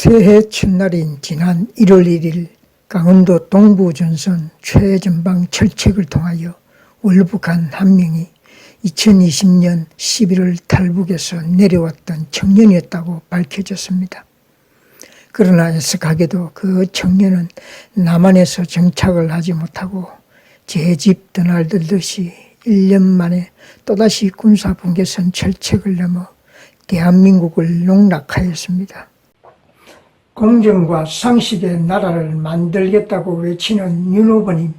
새해 첫날인 지난 1월 1일 강원도 동부전선 최전방 철책을 통하여 월북한 한 명이 2020년 11월 탈북에서 내려왔던 청년이었다고 밝혀졌습니다. 그러나 애석하게도 그 청년은 남한에서 정착을 하지 못하고 제 집 드날들듯이 1년 만에 또다시 군사분계선 철책을 넘어 대한민국을 농락하였습니다. 공정과 상식의 나라를 만들겠다고 외치는 윤 후보님,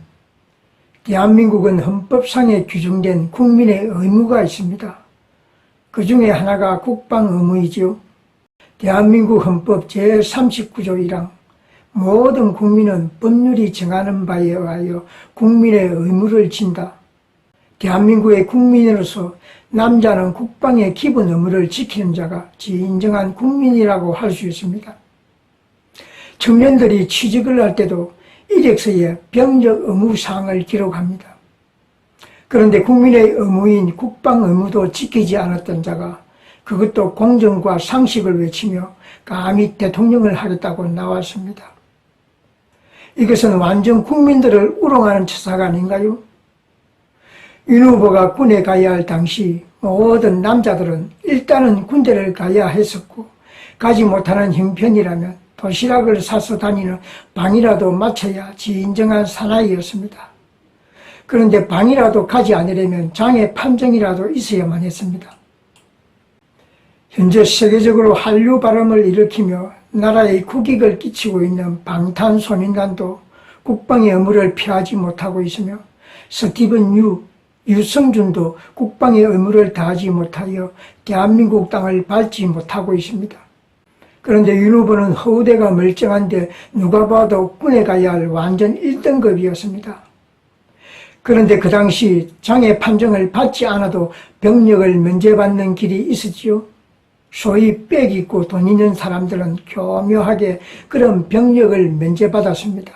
대한민국은 헌법상에 규정된 국민의 의무가 있습니다. 그 중에 하나가 국방 의무이지요. 대한민국 헌법 제39조 1항 모든 국민은 법률이 정하는 바에 의하여 국민의 의무를 진다. 대한민국의 국민으로서 남자는 국방의 기본 의무를 지키는 자가 진정한 국민이라고 할 수 있습니다. 청년들이 취직을 할 때도 이력서에 병적 의무사항을 기록합니다. 그런데 국민의 의무인 국방 의무도 지키지 않았던 자가 그것도 공정과 상식을 외치며 감히 대통령을 하겠다고 나왔습니다. 이것은 완전 국민들을 우롱하는 처사가 아닌가요? 윤 후보가 군에 가야 할 당시 모든 남자들은 일단은 군대를 가야 했었고 가지 못하는 형편이라면 도시락을 사서 다니는 방이라도 마쳐야 진정한 사나이였습니다. 그런데 방이라도 가지 않으려면 장애 판정이라도 있어야만 했습니다. 현재 세계적으로 한류 바람을 일으키며 나라에 국익을 끼치고 있는 방탄소년단도 국방의 의무를 피하지 못하고 있으며 스티븐 유성준도 국방의 의무를 다하지 못하여 대한민국 땅을 밟지 못하고 있습니다. 그런데 윤 후보는 허우대가 멀쩡한데 누가 봐도 군에 가야 할 완전 1등급이었습니다. 그런데 그 당시 장애 판정을 받지 않아도 병력을 면제받는 길이 있었지요. 소위 빽 있고 돈 있는 사람들은 교묘하게 그런 병력을 면제받았습니다.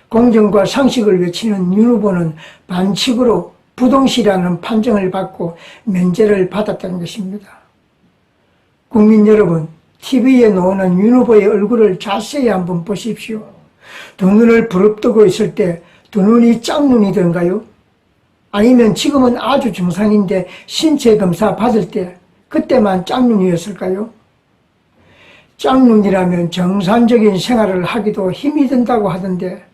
공정과 상식을 외치는 윤 후보는 반칙으로 부동시라는 판정을 받고 면제를 받았다는 것입니다. 국민 여러분, TV에 나오는 윤 후보의 얼굴을 자세히 한번 보십시오. 두 눈을 부릅뜨고 있을 때 두 눈이 짝눈이던가요? 아니면 지금은 아주 정상인데 신체 검사 받을 때 그때만 짝눈이었을까요? 짝눈이라면 정상적인 생활을 하기도 힘이 든다고 하던데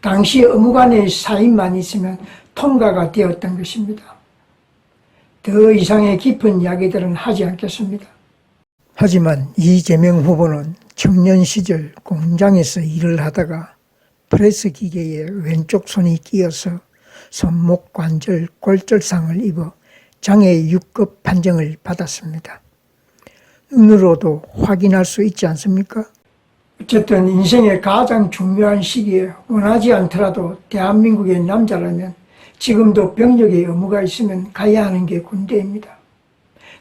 당시 의무관의 사인만 있으면 통과가 되었던 것입니다. 더 이상의 깊은 이야기들은 하지 않겠습니다. 하지만 이재명 후보는 청년 시절 공장에서 일을 하다가 프레스 기계에 왼쪽 손이 끼어서 손목 관절 골절상을 입어 장애 6급 판정을 받았습니다. 눈으로도 확인할 수 있지 않습니까? 어쨌든 인생의 가장 중요한 시기에 원하지 않더라도 대한민국의 남자라면 지금도 병력의 의무가 있으면 가야 하는 게 군대입니다.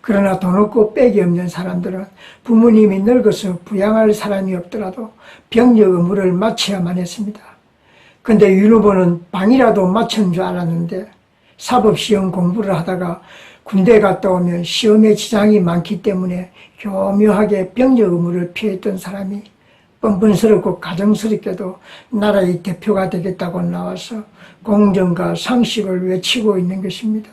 그러나 돈 없고 빽이 없는 사람들은 부모님이 늙어서 부양할 사람이 없더라도 병력 의무를 마쳐야만 했습니다. 근데 윤 후보는 방이라도 마친 줄 알았는데 사법시험 공부를 하다가 군대 갔다 오면 시험에 지장이 많기 때문에 교묘하게 병력 의무를 피했던 사람이 뻔뻔스럽고 가정스럽게도 나라의 대표가 되겠다고 나와서 공정과 상식을 외치고 있는 것입니다.